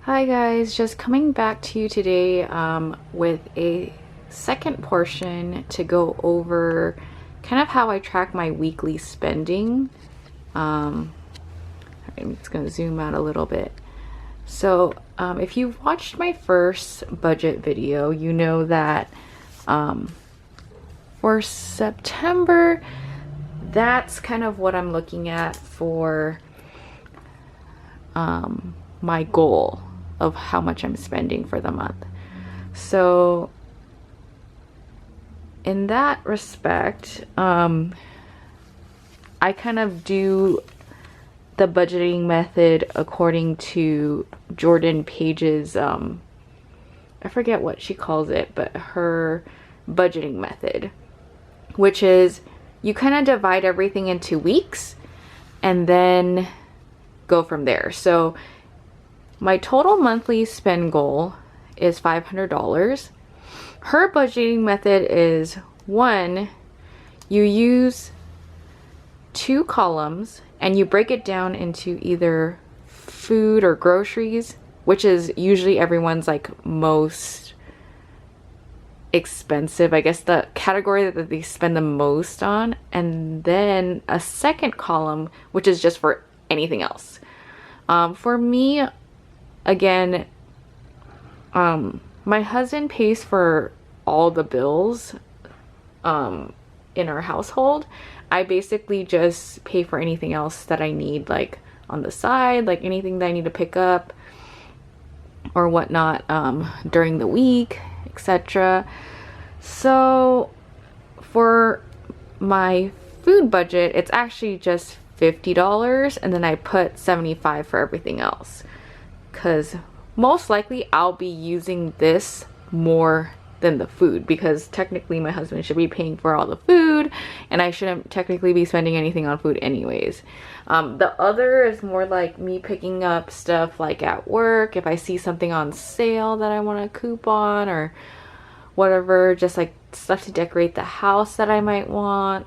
Hi guys, just coming back to you today with a second portion to go over kind of how I track my weekly spending. I'm just going to zoom out a little bit. So if you've watched my first budget video, you know that for September, that's kind of what I'm looking at for my goal of how much I'm spending for the month. So in that respect, I kind of do the budgeting method according to Jordan Page's, I forget what she calls it, but her budgeting method, which is you kind of divide everything into weeks and then go from there. So my total monthly spend goal is $500. Her budgeting method is one, you use 2 columns and you break it down into either food or groceries, which is usually everyone's like most expensive, I guess the category that they spend the most on, and then a second column which is just for anything else. For me, again, my husband pays for all the bills in our household. I basically just pay for anything else that I need, like on the side, like anything that I need to pick up or whatnot during the week, etc. So for my food budget, it's actually just $50, and then I put $75 for everything else, because most likely I'll be using this more than the food, because technically my husband should be paying for all the food and I shouldn't technically be spending anything on food anyways. The other is more like me picking up stuff like at work, if I see something on sale that I want to coupon or whatever, just like stuff to decorate the house that I might want.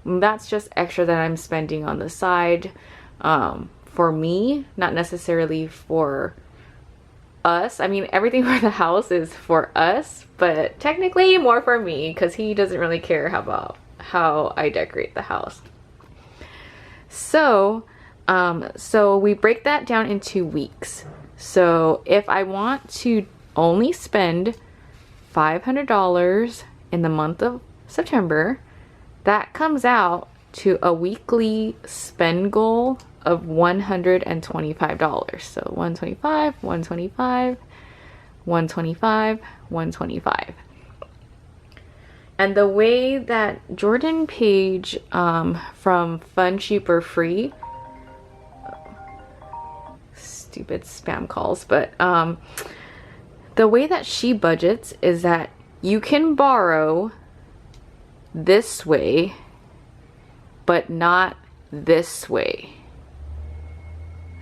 That's just extra that I'm spending on the side for me, not necessarily for us. I mean, everything for the house is for us, but technically more for me because he doesn't really care about how I decorate the house. So we break that down into weeks. So if I want to only spend $500 in the month of September, that comes out to a weekly spend goal of $125. So 125, 125, 125, 125. And the way that Jordan Page from FunCheapOrFree, stupid spam calls, but the way that she budgets is that you can borrow this way, but not this way.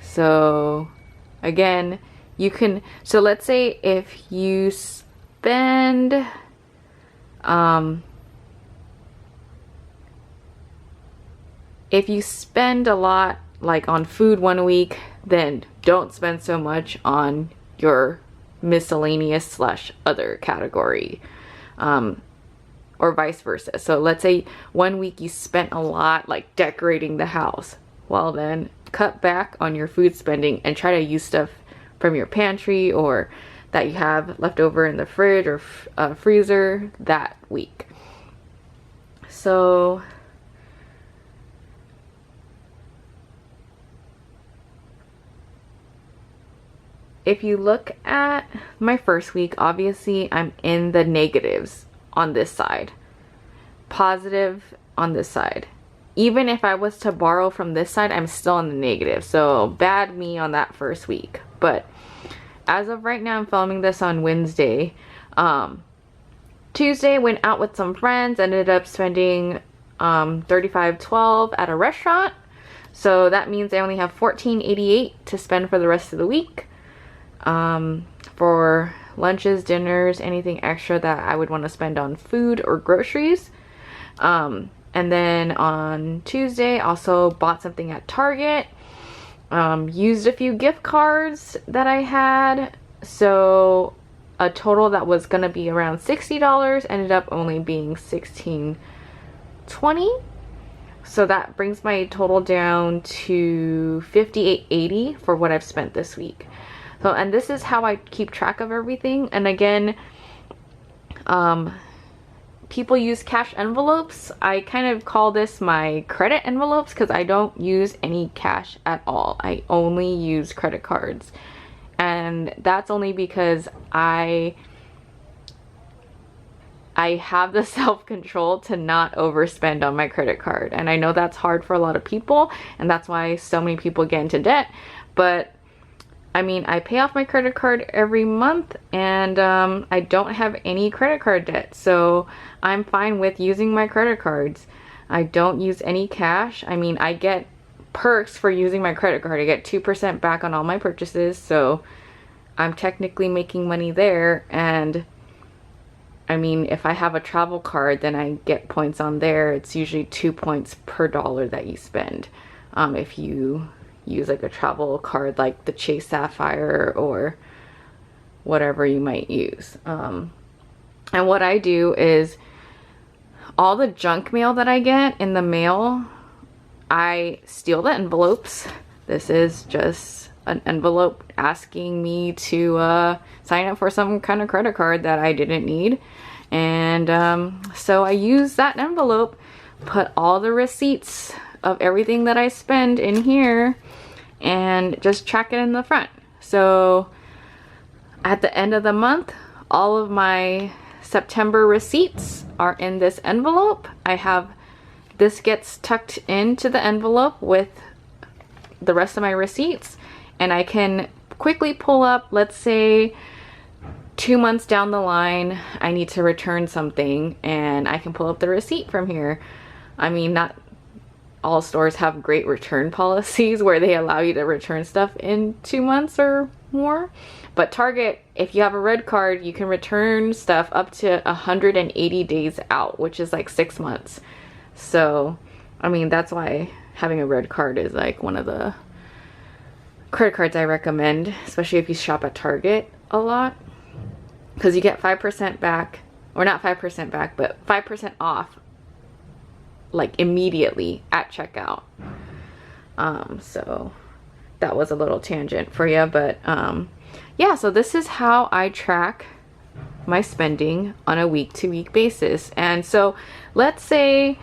So again, you can, so let's say if you spend a lot like on food one week, then don't spend so much on your miscellaneous / other category, or vice versa. So let's say one week you spent a lot like decorating the house. Well, then cut back on your food spending and try to use stuff from your pantry or that you have left over in the fridge or freezer that week. So if you look at my first week, obviously I'm in the negatives on this side, positive on this side. Even if I was to borrow from this side, I'm still in the negative. So bad me on that first week. But as of right now, I'm filming this on Wednesday. Tuesday, went out with some friends, ended up spending $35.12 at a restaurant. So that means I only have $14.88 to spend for the rest of the week. For lunches, dinners, anything extra that I would want to spend on food or groceries. And then on Tuesday, also bought something at Target. Used a few gift cards that I had, so a total that was gonna be around $60 ended up only being $16.20. So that brings my total down to $58.80 for what I've spent this week. So, and this is how I keep track of everything. And again, people use cash envelopes. I kind of call this my credit envelopes because I don't use any cash at all. I only use credit cards. And that's only because I have the self-control to not overspend on my credit card. And I know that's hard for a lot of people, and that's why so many people get into debt. But I mean, I pay off my credit card every month, and I don't have any credit card debt, so I'm fine with using my credit cards. I don't use any cash. I mean, I get perks for using my credit card. I get 2% back on all my purchases, so I'm technically making money there. And I mean, if I have a travel card, then I get points on there. It's usually 2 points per dollar that you spend. If you use like a travel card like the Chase Sapphire or whatever you might use. And what I do is all the junk mail that I get in the mail, I steal the envelopes. This is just an envelope asking me to sign up for some kind of credit card that I didn't need. And so I use that envelope, put all the receipts of everything that I spend in here, and just track it in the front. So at the end of the month, all of my September receipts are in this envelope. This gets tucked into the envelope with the rest of my receipts, and I can quickly pull up, let's say 2 months down the line, I need to return something, and I can pull up the receipt from here. I mean, not all stores have great return policies where they allow you to return stuff in 2 months or more. But Target, if you have a red card, you can return stuff up to 180 days out, which is like 6 months. So, I mean, that's why having a red card is like one of the credit cards I recommend, especially if you shop at Target a lot, because you get 5% back, or not 5% back, but 5% off like immediately at checkout. So that was a little tangent for you, but yeah, so this is how I track my spending on a week-to-week basis. And so let's say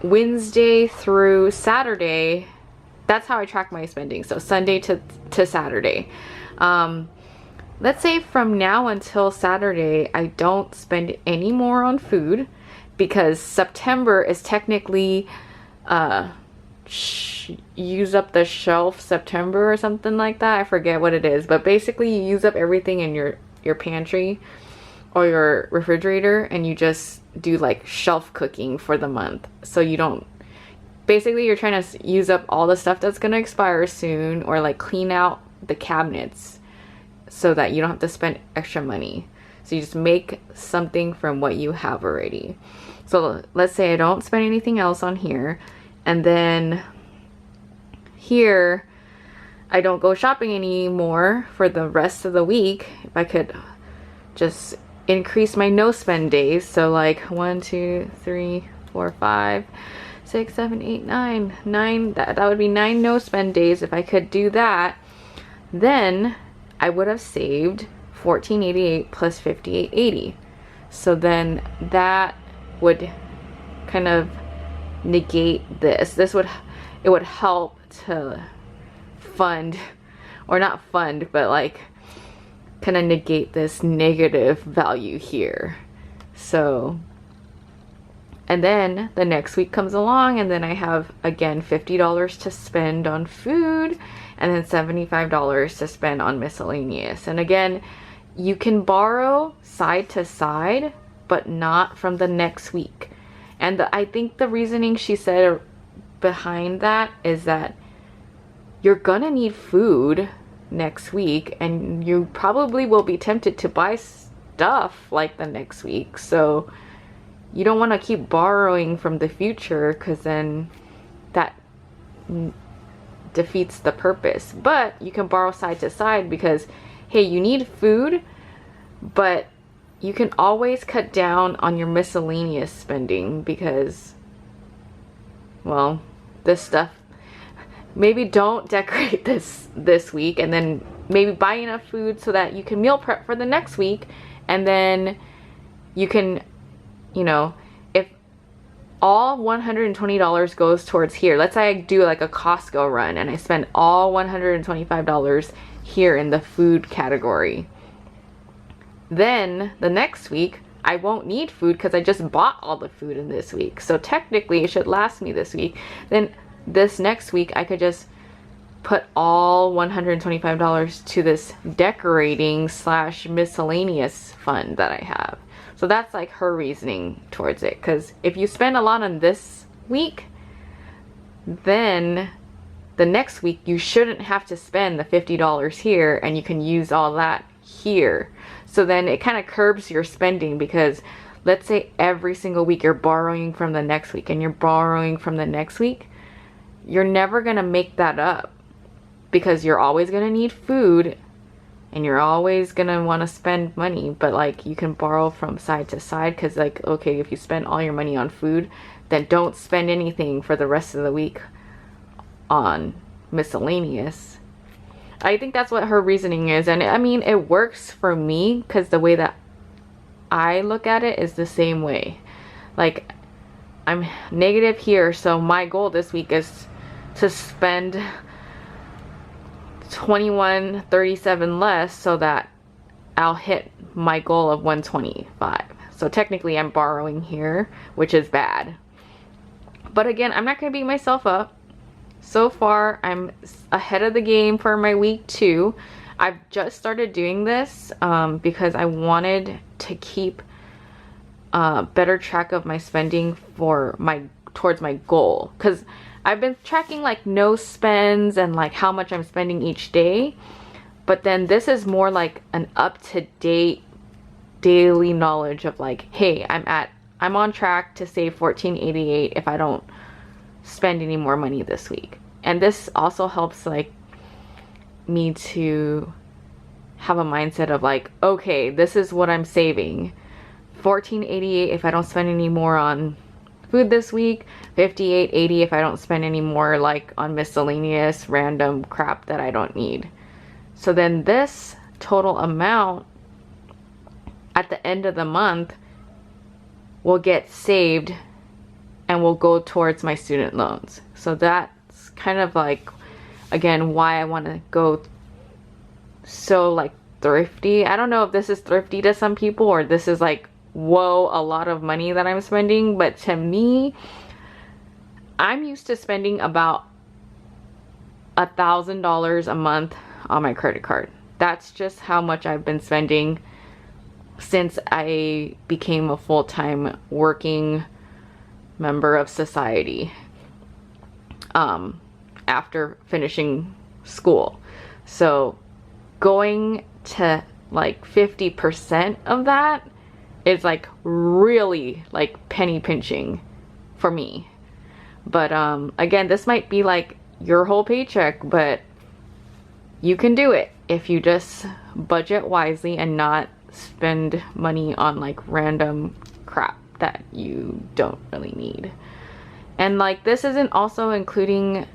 Wednesday through Saturday, that's how I track my spending. So Sunday to Saturday. Let's say from now until Saturday, I don't spend any more on food, because September is technically use up the shelf September or something like that. I forget what it is, but basically you use up everything in your pantry or your refrigerator, and you just do like shelf cooking for the month. So you don't, basically you're trying to use up all the stuff that's gonna expire soon, or like clean out the cabinets so that you don't have to spend extra money. So you just make something from what you have already. So let's say I don't spend anything else on here, and then here I don't go shopping anymore for the rest of the week. If I could just increase my no spend days, so like 1 2 3 4 5 6 7 8 9, that would be 9 no spend days. If I could do that, then I would have saved $14.88 plus $58.80. So then that would kind of negate this. It would help to fund, or not fund, but like kind of negate this negative value here. So, and then the next week comes along, and then I have again $50 to spend on food, and then $75 to spend on miscellaneous. And again, you can borrow side to side, but not from the next week. And I think the reasoning she said behind that is that you're gonna need food next week, and you probably will be tempted to buy stuff like the next week. So you don't want to keep borrowing from the future, because then that defeats the purpose. But you can borrow side to side because, hey, you need food, but you can always cut down on your miscellaneous spending because, well, this stuff, maybe don't decorate this week, and then maybe buy enough food so that you can meal prep for the next week. And then you can, you know, if all $120 goes towards here, let's say I do like a Costco run and I spend all $125 here in the food category, then the next week I won't need food because I just bought all the food in this week. So technically it should last me this week. Then this next week I could just put all $125 to this decorating / miscellaneous fund that I have. So that's like her reasoning towards it, because if you spend a lot on this week, then the next week you shouldn't have to spend the $50 here, and you can use all that here. So then it kind of curbs your spending, because let's say every single week you're borrowing from the next week and you're borrowing from the next week, you're never going to make that up, because you're always going to need food and you're always going to want to spend money. But like, you can borrow from side to side, because like, okay, if you spend all your money on food, then don't spend anything for the rest of the week on miscellaneous. I think that's what her reasoning is, and I mean, it works for me because the way that I look at it is the same way. Like, I'm negative here, so my goal this week is to spend $21.37 less so that I'll hit my goal of $125. So technically I'm borrowing here, which is bad. But again, I'm not going to beat myself up. So far, I'm ahead of the game for my week 2. I've just started doing this because I wanted to keep better track of my spending for towards my goal. Because I've been tracking like no spends and like how much I'm spending each day. But then this is more like an up-to-date daily knowledge of like, hey, I'm on track to save $14.88 if I don't spend any more money this week. And this also helps like me to have a mindset of like, okay, this is what I'm saving. $14.88 if I don't spend any more on food this week, $58.80 if I don't spend any more like on miscellaneous random crap that I don't need. So then this total amount at the end of the month will get saved and will go towards my student loans. So that's kind of like, again, why I want to go so like thrifty. I don't know if this is thrifty to some people or this is like, whoa, a lot of money that I'm spending. But to me, I'm used to spending about $1,000 a month on my credit card. That's just how much I've been spending since I became a full-time working member of society after finishing school. So going to like 50% of that is like really like penny pinching for me. But again, this might be like your whole paycheck, but you can do it if you just budget wisely and not spend money on like random crap that you don't really need. And like, this isn't also including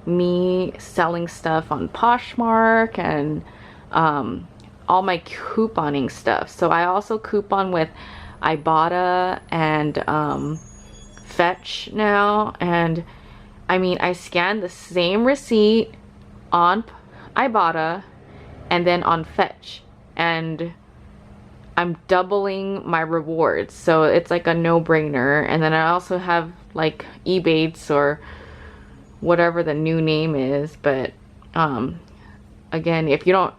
me selling stuff on Poshmark and all my couponing stuff. So I also coupon with Ibotta and Fetch now, and I mean, I scan the same receipt on Ibotta and then on Fetch, and I'm doubling my rewards. So it's like a no-brainer. And then I also have like ANYBH or whatever the new name is. But again, if you don't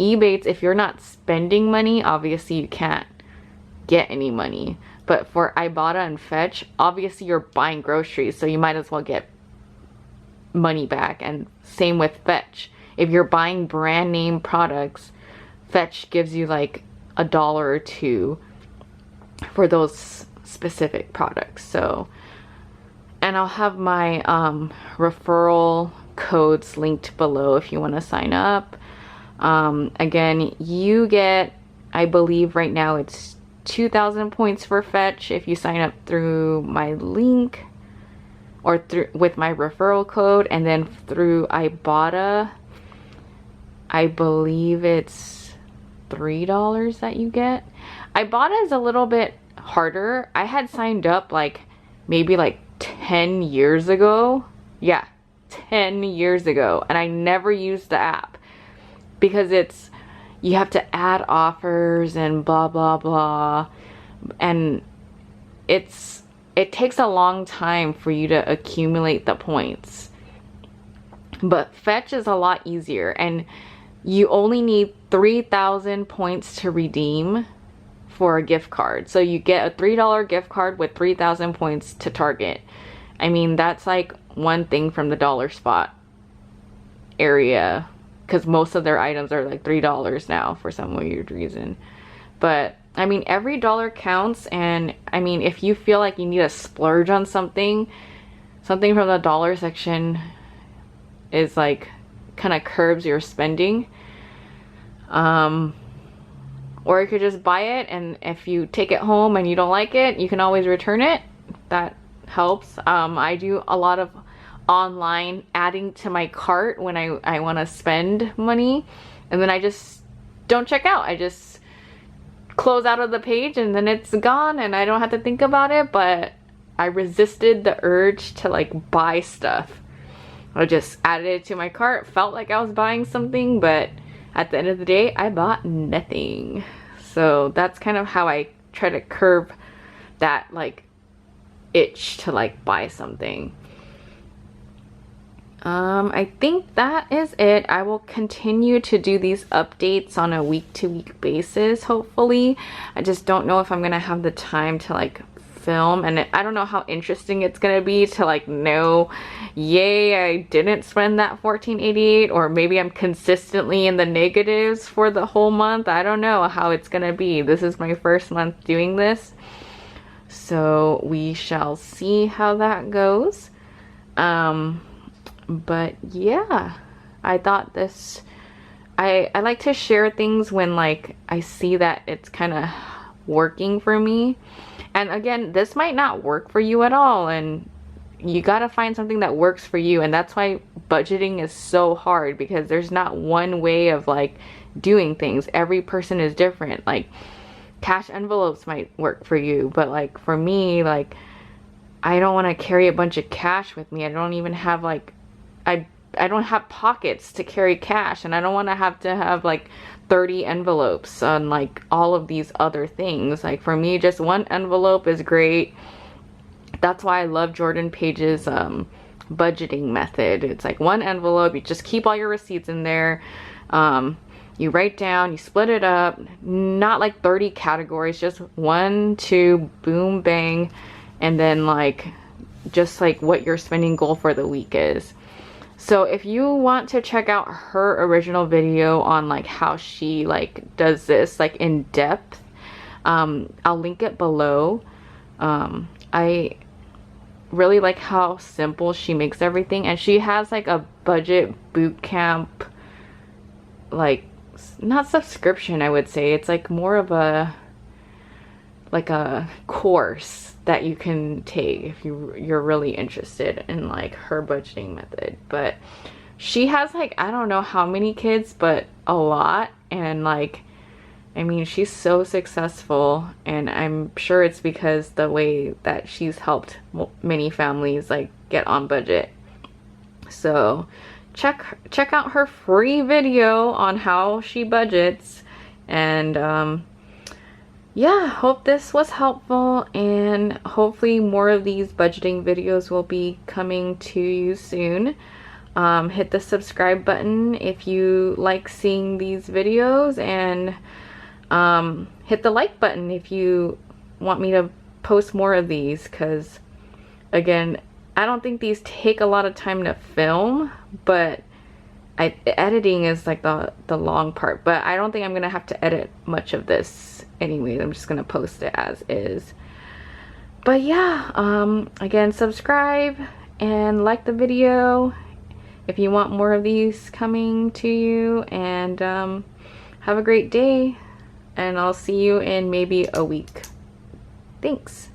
ANYBH, if you're not spending money, obviously you can't get any money. But for Ibotta and Fetch, obviously you're buying groceries, so you might as well get money back. And same with Fetch. If you're buying brand name products, Fetch gives you like $1 or $2 for those specific products. So, And I'll have my referral codes linked below if you want to sign up. Again, you get, I believe right now it's 2,000 points for fetch if you sign up through my link or through with my referral code, and then through Ibotta, I believe it's $3 that you get. Ibotta is a little bit harder. I had signed up like maybe like 10 years ago. Yeah, 10 years ago, and I never used the app because you have to add offers and blah blah blah, and it takes a long time for you to accumulate the points. But fetch is a lot easier, and you only need 3,000 points to redeem for a gift card. So you get a $3 gift card with 3,000 points to Target. I mean, that's like one thing from the dollar spot area, because most of their items are like $3 now for some weird reason. But I mean, every dollar counts, and I mean, if you feel like you need to splurge on something from the dollar section is like kind of curbs your spending. Or you could just buy it, and if you take it home and you don't like it, you can always return it. That helps. I do a lot of online adding to my cart when I want to spend money, and then I just don't check out. I just close out of the page and then it's gone and I don't have to think about it. But I resisted the urge to like buy stuff. I just added it to my cart, felt like I was buying something, but at the end of the day I bought nothing. So that's kind of how I try to curb that like itch to like buy something. I think that is it. I will continue to do these updates on a week-to-week basis, hopefully. I just don't know if I'm gonna have the time to like film, and I don't know how interesting it's gonna be to like know, yay, I didn't spend that $14.88, or maybe I'm consistently in the negatives for the whole month. I don't know how it's gonna be. This is my first month doing this, so we shall see how that goes. But yeah, I thought this, I like to share things when like I see that it's kind of working for me. And again, this might not work for you at all, and you gotta find something that works for you. And that's why budgeting is so hard, because there's not one way of like doing things. Every person is different. Like cash envelopes might work for you, but like for me, like I don't want to carry a bunch of cash with me. I don't even have like, I don't have pockets to carry cash, and I don't want to have like 30 envelopes on like all of these other things. Like for me, just one envelope is great. That's why I love Jordan Page's budgeting method. It's like one envelope, you just keep all your receipts in there. You write down, you split it up, not like 30 categories, just 1, 2, boom, bang, and then like just like what your spending goal for the week is. So if you want to check out her original video on like how she like does this like in depth, I'll link it below. I really like how simple she makes everything, and she has like a budget boot camp, like not subscription, I would say. It's like more of a like a course that you can take if you're really interested in like her budgeting method. But she has like, I don't know how many kids, but a lot. And like, I mean, she's so successful, and I'm sure it's because the way that she's helped many families like get on budget. So check out her free video on how she budgets. And yeah, hope this was helpful, and hopefully more of these budgeting videos will be coming to you soon. Hit the subscribe button if you like seeing these videos, and hit the like button if you want me to post more of these, because again, I don't think these take a lot of time to film, but editing is like the long part. But I don't think I'm gonna have to edit much of this anyways. I'm just gonna post it as is. But yeah, again, subscribe and like the video if you want more of these coming to you, and have a great day, and I'll see you in maybe a week. Thanks.